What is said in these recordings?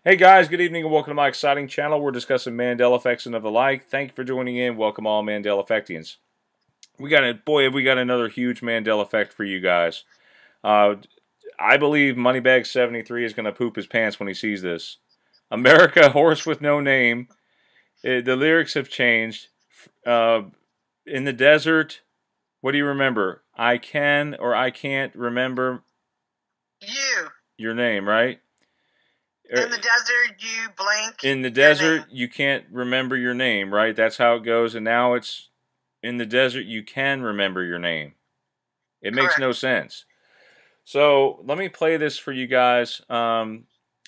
Hey guys, good evening and welcome to my exciting channel. We're discussing Mandela effects and of the like. Thank you for joining in. Welcome all Mandela effectians. Have we got another huge Mandela effect for you guys. I believe Moneybag73 is going to poop his pants when he sees this. America, horse with no name. The lyrics have changed. In the desert, what do you remember? I can or I can't remember your name, right? In the desert, you blank. In the desert, you can't remember your name, right? That's how it goes. And now it's in the desert, you can remember your name. It makes no sense. So let me play this for you guys. A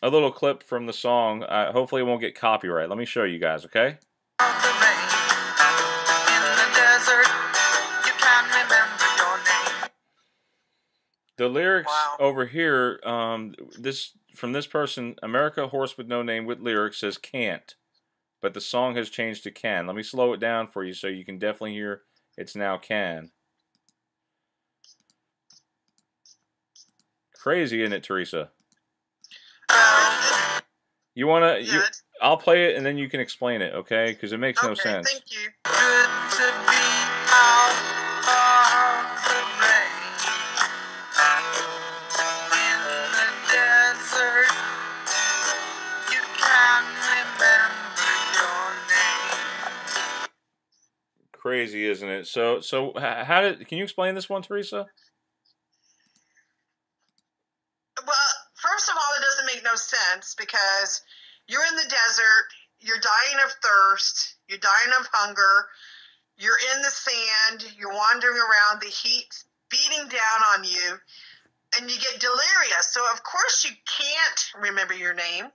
little clip from the song. Hopefully it won't get copyright. Let me show you guys, okay? The lyrics over here, from this person, America, horse with no name with lyrics, says can't. But the song has changed to can. Let me slow it down for you so you can definitely hear it's now can. Crazy, isn't it, Theresa? You wanna? I'll play it and then you can explain it, okay? Because it makes no sense. Thank you. Good to be out of the rain. In the desert, you can remember your name. Crazy, isn't it? So can you explain this one, Theresa? First of all, it doesn't make no sense because you're in the desert, you're dying of thirst, you're dying of hunger, you're in the sand, you're wandering around, the heat beating down on you, and you get delirious. So, of course, you can't remember your name.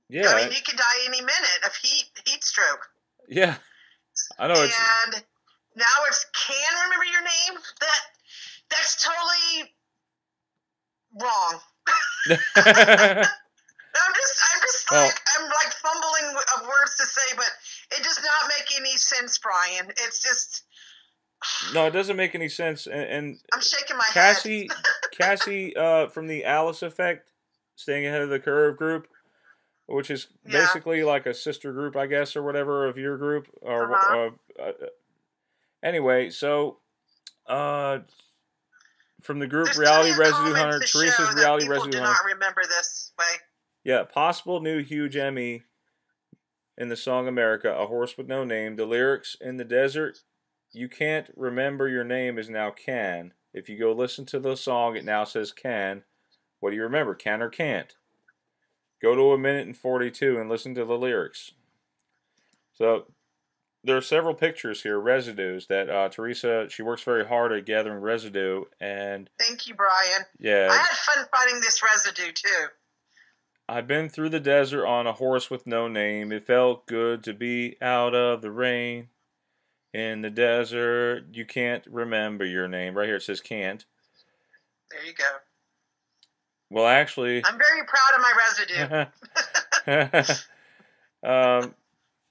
Yeah. I mean, you could die any minute of heat stroke. Yeah. I know. And now it's can remember your name? That's totally wrong. I'm like fumbling of words to say, but it does not make any sense, Brian. It's just no, it doesn't make any sense. And I'm shaking my head. Cassie, from the Alice Effect, Staying Ahead of the Curve group, which is basically like a sister group, I guess, or whatever of your group. Anyway, so from the group Reality Residue Hunter, Theresa's Reality Residue Hunter. Do not remember this way. Yeah, possible new huge Emmy in the song America, a horse with no name. The lyrics in the desert, you can't remember your name is now can. If you go listen to the song, it now says can. What do you remember, can or can't? Go to 1:42 and listen to the lyrics. So there are several pictures here, residues, that Theresa, she works very hard at gathering residue. And thank you, Brian. Yeah. I had fun finding this residue, too. I've been through the desert on a horse with no name. It felt good to be out of the rain. In the desert, you can't remember your name. Right here it says can't. There you go. Well, actually, I'm very proud of my residue.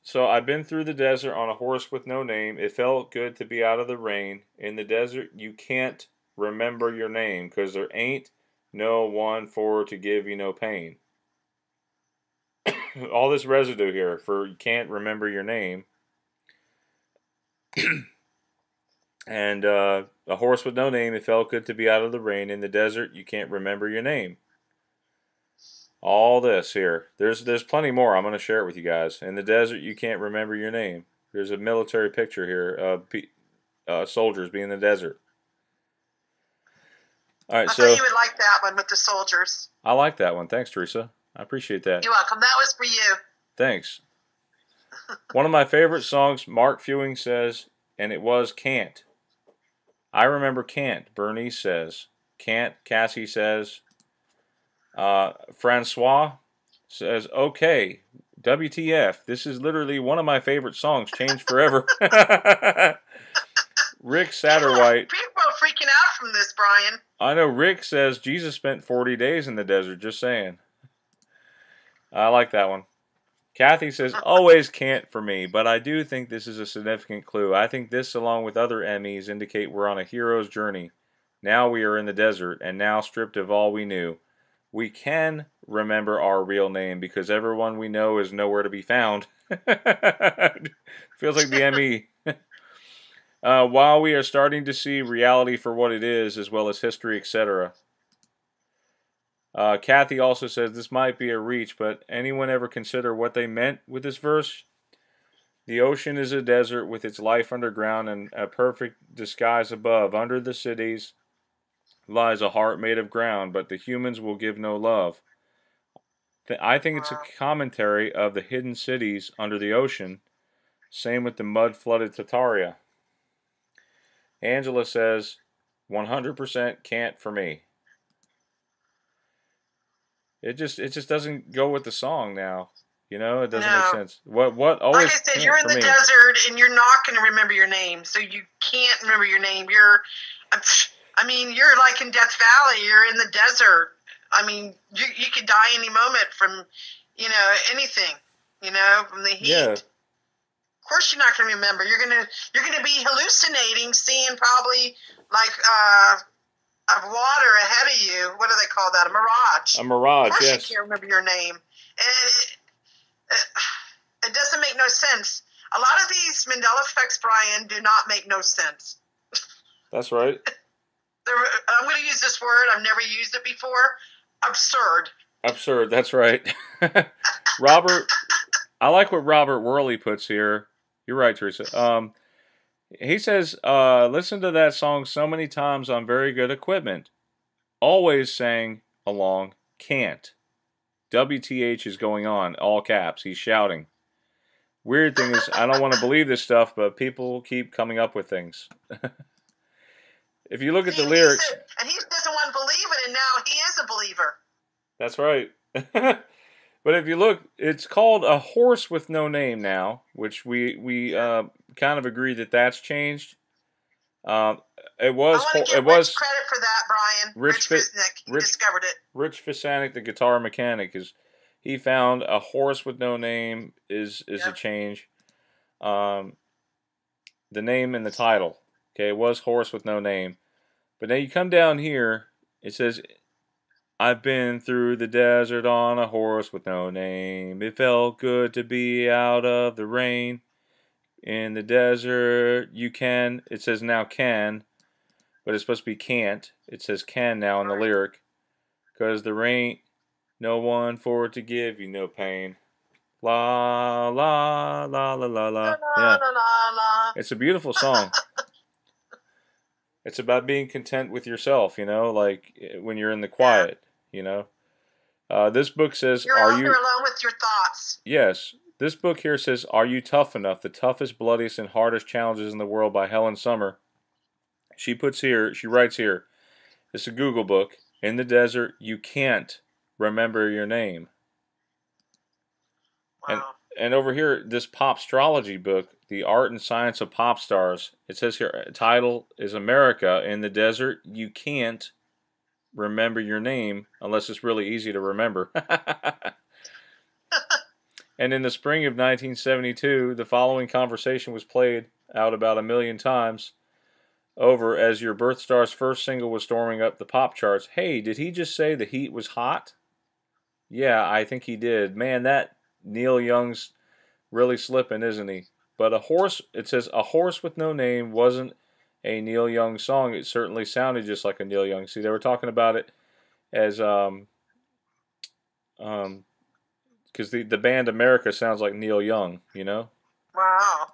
So I've been through the desert on a horse with no name. It felt good to be out of the rain. In the desert, you can't remember your name because there ain't no one for to give you no pain. All this residue here for you can't remember your name. And a horse with no name, it felt good to be out of the rain. In the desert, you can't remember your name. All this here. There's plenty more. I'm going to share it with you guys. In the desert, you can't remember your name. There's a military picture here of soldiers being in the desert. All right, I thought you would like that one with the soldiers. I like that one. Thanks, Theresa. I appreciate that. You're welcome. That was for you. Thanks. One of my favorite songs, Mark Fewing says, and it was Can't. I remember Can't. Bernice says. Can't. Cassie says. Francois says, okay, WTF. This is literally one of my favorite songs, changed forever. Rick Satterwhite. People are freaking out from this, Brian. I know. Rick says, Jesus spent 40 days in the desert, just saying. I like that one. Kathy says, always can't for me, but I do think this is a significant clue. I think this, along with other Emmys, indicate we're on a hero's journey. Now we are in the desert, and now stripped of all we knew. we can remember our real name because everyone we know is nowhere to be found. Feels like the ME. While we are starting to see reality for what it is, as well as history, etc. Kathy also says this might be a reach, but anyone ever consider what they meant with this verse? The ocean is a desert with its life underground and a perfect disguise above. Under the cities lies a heart made of ground, but the humans will give no love. I think it's a commentary of the hidden cities under the ocean. Same with the mud-flooded Tartaria. Angela says, 100% can't for me. It just doesn't go with the song now. You know, it doesn't make sense. What always, like I said, you're in the desert and you're not going to remember your name, so you can't remember your name. You're like in Death Valley. You're in the desert. I mean, you could die any moment from, anything, from the heat. Yeah. Of course, you're not going to remember. You're gonna be hallucinating, seeing probably like of water ahead of you. What do they call that? A mirage. A mirage. Of course, yes. You can't remember your name, and it doesn't make no sense. A lot of these Mandela effects, Brian, do not make no sense. That's right. I'm going to use this word. I've never used it before. Absurd. Absurd. That's right. Robert, I like what Robert Worley puts here. You're right, Theresa. He says, listen to that song so many times on very good equipment. Always sang along, can't. WTH is going on, all caps. He's shouting. Weird thing is, I don't want to believe this stuff, but people keep coming up with things. If you look at the lyrics... And he doesn't want to believe it, and now he is a believer. That's right. But if you look, it's called A Horse with No Name now, which we kind of agree that that's changed. It was Rich credit for that, Brian. Rich Fisnick, he discovered it. Rich Fisanick, the guitar mechanic, he found A Horse with No Name is a change. The name and the title. Okay, it was Horse with No Name. But now you come down here, it says, I've been through the desert on a horse with no name. It felt good to be out of the rain. In the desert, you can. It says now can, but it's supposed to be can't. It says can now in the lyric. Because there ain't no one for it to give you no pain. La, la, la, la, la, la. Yeah. It's a beautiful song. It's about being content with yourself, like when you're in the quiet, This book says, you're out there alone with your thoughts. Yes. This book here says, Are You Tough Enough? The Toughest, Bloodiest, and Hardest Challenges in the World by Helen Summer. She writes here, it's a Google book. In the desert, you can't remember your name. Wow. And over here, this Popstrology book, The Art and Science of Pop Stars, it says here, title is America. In the desert, you can't remember your name unless it's really easy to remember. And in the spring of 1972, the following conversation was played out about 1 million times over as Your Birth Star's first single was storming up the pop charts. Hey, did he just say the heat was hot? Yeah, I think he did. Man, that Neil Young's really slipping, isn't he? But it says A Horse with No Name wasn't a Neil Young song. It certainly sounded just like a Neil Young. See, they were talking about it as because the band America sounds like Neil Young, Wow.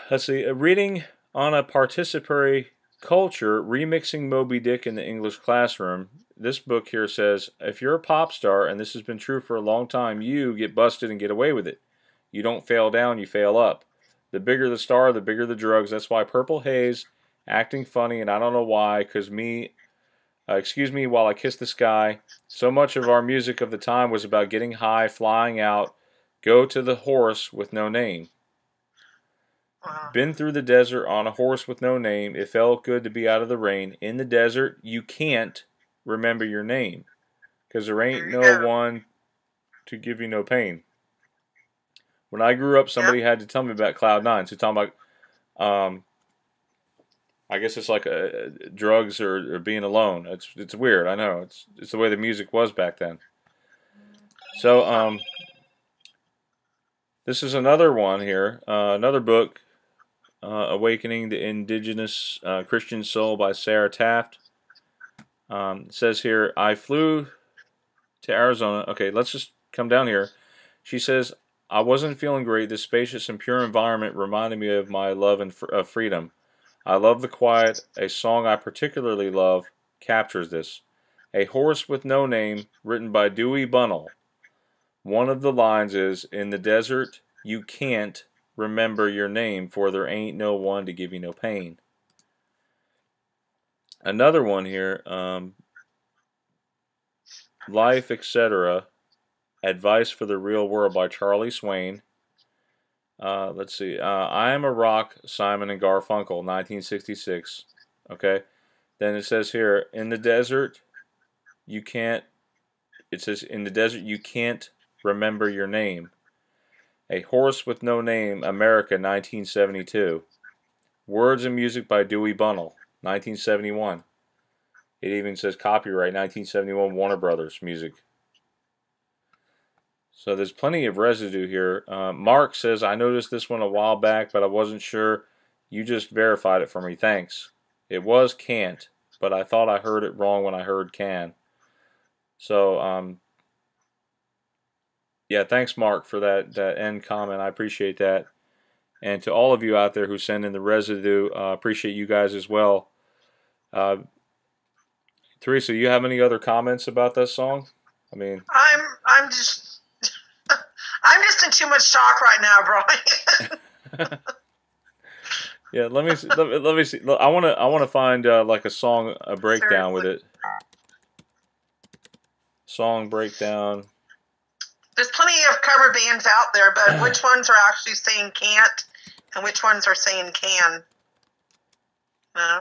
Let's see, a reading on a participatory culture, remixing Moby Dick in the English classroom. This book here says, if you're a pop star, and this has been true for a long time, you get busted and get away with it. You don't fail down, you fail up. The bigger the star, the bigger the drugs. That's why Purple Haze, acting funny, and I don't know why, because excuse me while I kiss the sky. So much of our music of the time was about getting high, flying out, go to the horse with no name. Been through the desert on a horse with no name. It felt good to be out of the rain. In the desert, you can't remember your name. Because there ain't no one to give you no pain. When I grew up, somebody had to tell me about Cloud 9. So talking about, I guess it's like drugs or being alone. It's weird. I know. It's the way the music was back then. So this is another one here. Another book, Awakening the Indigenous Christian Soul by Sarah Taft. It says here, I flew to Arizona. Okay, let's just come down here. She says, I wasn't feeling great. This spacious and pure environment reminded me of my love and of freedom. I love the quiet. A song I particularly love captures this. A Horse with No Name, written by Dewey Bunnell. One of the lines is, in the desert, you can't remember your name, for there ain't no one to give you no pain. Another one here, Life, etc., Advice for the Real World by Charlie Swain. Let's see. I Am a Rock, Simon and Garfunkel, 1966. Okay. Then it says here, in the desert, you can't. It says, in the desert, you can't remember your name. A Horse with No Name, America, 1972. Words and Music by Dewey Bunnell, 1971. It even says copyright 1971 Warner Brothers music. So there's plenty of residue here. Mark says, I noticed this one a while back, but I wasn't sure. You just verified it for me. Thanks. It was can't, but I thought I heard it wrong when I heard can. So, yeah, thanks, Mark, for that end comment. I appreciate that. And to all of you out there who send in the residue, appreciate you guys as well. Theresa, you have any other comments about that song? I mean, I'm just in too much shock right now, Brian. Yeah, let me see. I want to find like a song, a breakdown with it. Song breakdown. There's plenty of cover bands out there, but which ones are actually saying can't and which ones are saying can? No.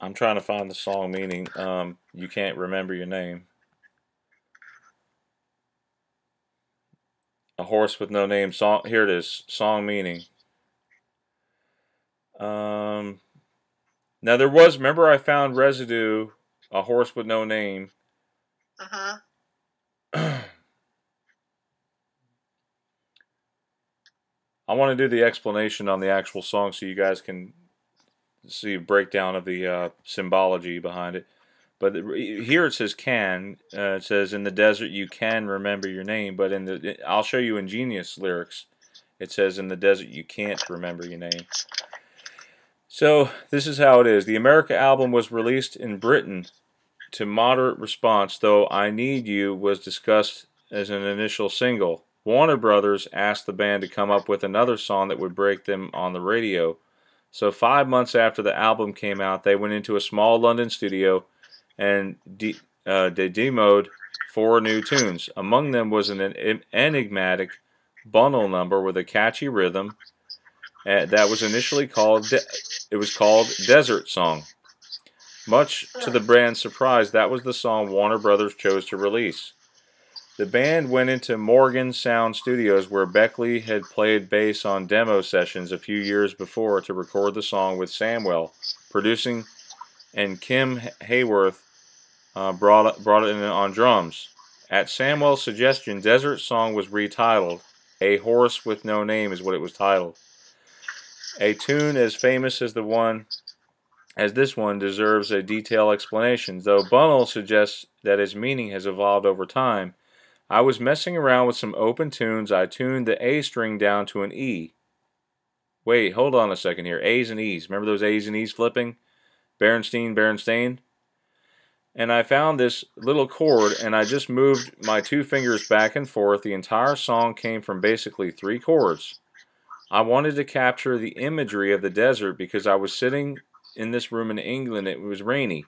I'm trying to find the song meaning. You can't remember your name. A Horse with No Name. Song. Here it is. Song meaning. Now there was. Remember, I found residue. A Horse with No Name. Uh-huh. I want to do the explanation on the actual song so you guys can see a breakdown of the symbology behind it. But here it says can. It says in the desert you can remember your name, but I'll show you ingenious lyrics. It says in the desert you can't remember your name. So this is how it is. The America album was released in Britain to moderate response, though I Need You was discussed as an initial single. Warner Brothers asked the band to come up with another song that would break them on the radio. So 5 months after the album came out, they went into a small London studio and they demoed 4 new tunes. Among them was an enigmatic bundle number with a catchy rhythm that was initially called Desert Song. Much to the band's surprise, that was the song Warner Brothers chose to release. The band went into Morgan Sound Studios, where Beverley had played bass on demo sessions a few years before to record the song with Samwell producing, and Kim Hayworth brought it in on drums. At Samwell's suggestion, Desert Song was retitled. A Horse with No Name is what it was titled. A tune as famous as this one deserves a detailed explanation, though Bunnell suggests that its meaning has evolved over time. I was messing around with some open tunes. I tuned the A string down to an E. Wait, hold on a second here. A's and E's. Remember those A's and E's flipping? Berenstain. And I found this little chord, and I just moved my 2 fingers back and forth. The entire song came from basically 3 chords. I wanted to capture the imagery of the desert because I was sitting in this room in England. It was rainy.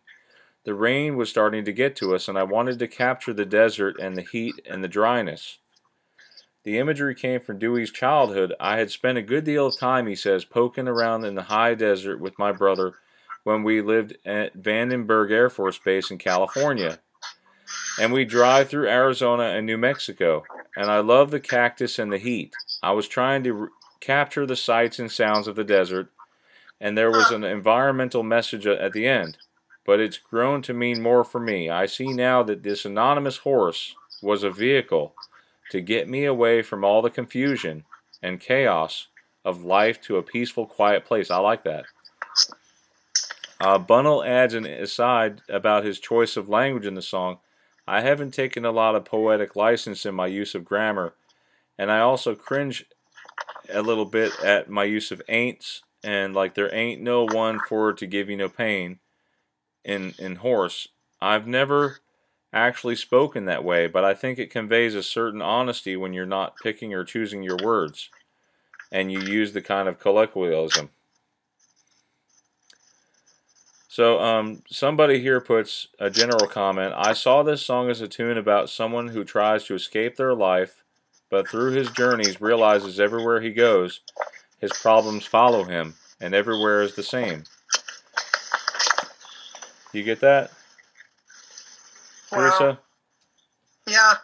The rain was starting to get to us, and I wanted to capture the desert and the heat and the dryness. The imagery came from Dewey's childhood. I had spent a good deal of time, he says, poking around in the high desert with my brother when we lived at Vandenberg Air Force Base in California. And we drive through Arizona and New Mexico. And I love the cactus and the heat. I was trying to capture the sights and sounds of the desert, and there was an environmental message at the end. But it's grown to mean more for me. I see now that this anonymous horse was a vehicle to get me away from all the confusion and chaos of life to a peaceful, quiet place. I like that. Bunnell adds an aside about his choice of language in the song. I haven't taken a lot of poetic license in my use of grammar, and I also cringe a little bit at my use of ain'ts and like there ain't no one for to give you no pain in horse. I've never actually spoken that way, but I think it conveys a certain honesty when you're not picking or choosing your words, and you use the kind of colloquialism. So, somebody here puts a general comment. I saw this song as a tune about someone who tries to escape their life, but through his journeys realizes everywhere he goes, his problems follow him, and everywhere is the same. You get that, Theresa? Wow. Yeah.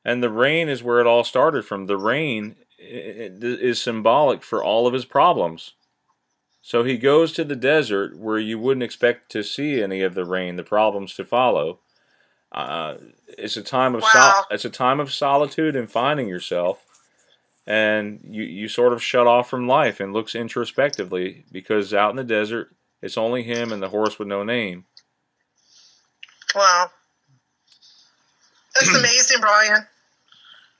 And the rain is where it all started from. The rain is symbolic for all of his problems. So he goes to the desert where you wouldn't expect to see any of the rain, the problems to follow. It's a time of it's a time of solitude and finding yourself, and you sort of shut off from life and looks introspectively because out in the desert it's only him and the horse with no name. Wow, that's amazing, Brian.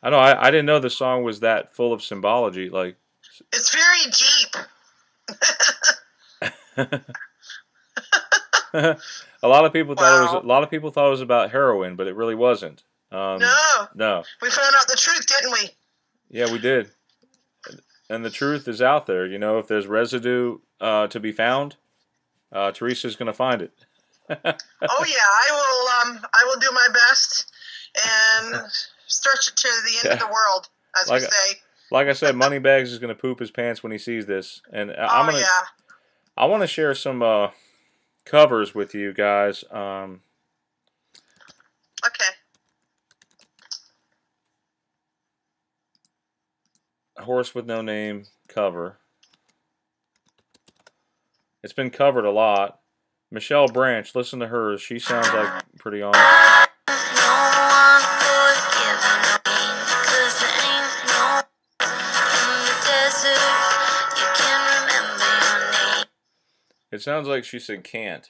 I know. I didn't know the song was that full of symbology. Like, it's very deep. A lot of people thought it was about heroin, but it really wasn't. No. We found out the truth, didn't we? Yeah, we did. And the truth is out there. You know, if there's residue to be found, Theresa's going to find it. Oh yeah, I will do my best and stretch it to the end of the world, as we say. Like I said, Moneybags is going to poop his pants when he sees this, and I want to share some covers with you guys. Okay. Horse with No Name cover. It's been covered a lot. Michelle Branch, listen to her. She sounds like pretty on. It sounds like she said can't.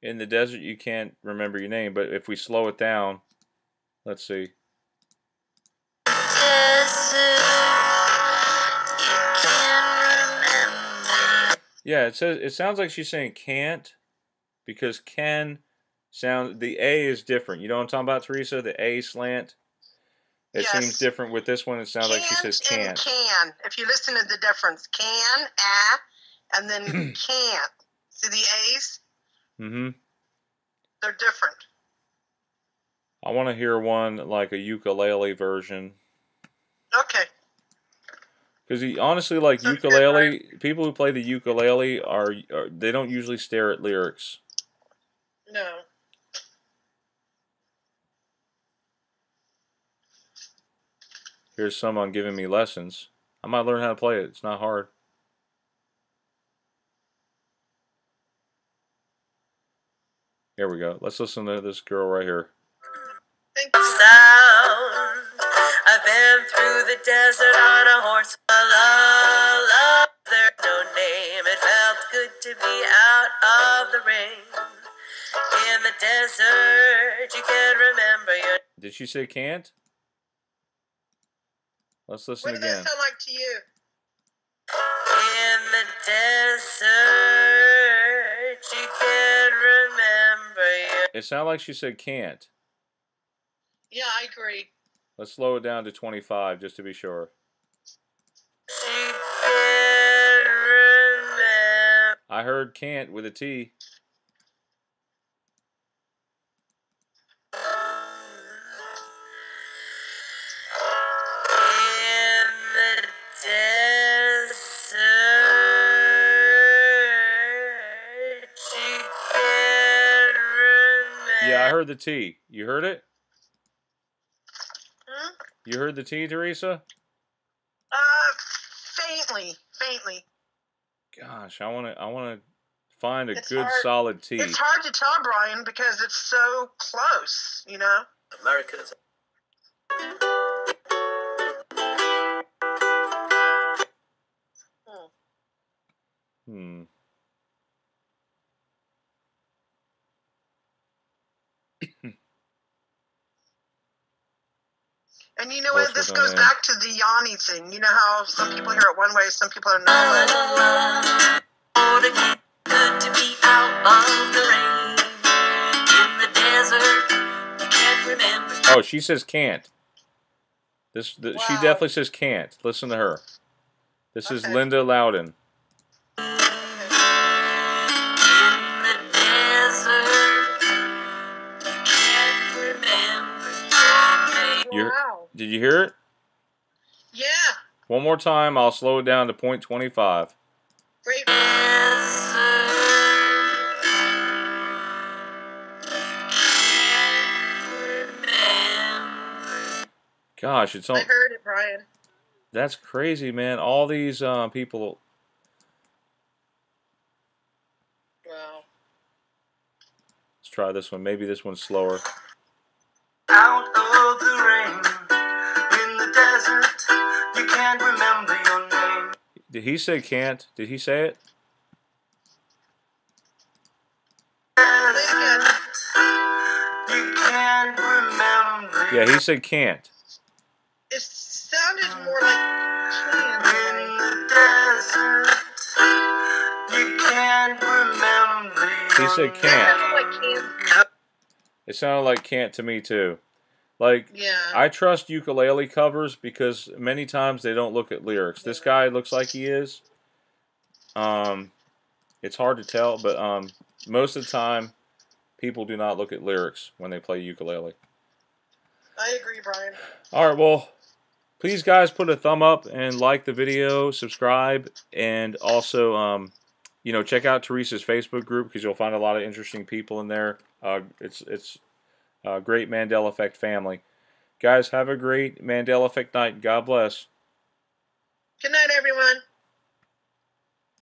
In the desert, you can't remember your name, but if we slow it down, let's see. Yeah, it sounds like she's saying can't, because can sound, the A is different. You know what I'm talking about, Theresa? The A slant. It seems different with this one. It sounds like she says can't. Can. If you listen to the difference, can, and then can't. See the A's? Mm-hmm. They're different. I want to hear one like a ukulele version. Okay. Because honestly, like ukulele, people who play the ukulele they don't usually stare at lyrics. No. Here's someone giving me lessons. I might learn how to play it. It's not hard. Here we go. Let's listen to this girl right here. Thank you. Sound. I've been through the desert on a horse. Love, there's no name. It felt good to be out of the rain. In the desert, you can remember your... Did she say can't? Let's listen again. What does that sound like to you? In the desert, you can remember your... It sounded like she said can't. Yeah, I agree. Let's slow it down to 25 just to be sure. You can remember... I heard can't with a T. In the desert, you can remember... Yeah, I heard the T. You heard it? Hmm? You heard the T, Theresa? Faintly. Faintly. Gosh, I want to find a It's good hard- solid T. It's hard to tell, Brian, because it's so close, you know? America's. Hmm. And you know what? This goes back to the Yanni thing. You know how some people hear it one way, some people are another way. Good to be out of the rain in the desert. You can't remember. Oh, she says can't. She Wow. definitely says can't. Listen to her. This is Okay. Linda Loudon. In the desert, you can't remember your name. Wow. Did you hear it? Yeah. One more time. I'll slow it down to 0.25. Great. Gosh, it's all. I heard it, Brian. That's crazy, man. All these people. Wow. Let's try this one. Maybe this one's slower. Out of the rain, in the desert, you can't remember your name. Did he say can't? Did he say it? Say You can't remember. Yeah, he said can't. it sounded more like can. In the desert, you can't remember. He said It can't. sounded like can. It sounded like can't to me too. Like, Yeah. I trust ukulele covers because many times they don't look at lyrics. This guy looks like he is. It's hard to tell, but most of the time, people do not look at lyrics when they play ukulele. I agree, Brian. All right, well, please, guys, put a thumb up and like the video, subscribe, and also, you know, check out Theresa's Facebook group because you'll find a lot of interesting people in there. It's a great Mandela Effect family. Guys, have a great Mandela Effect night. God bless. Good night, everyone.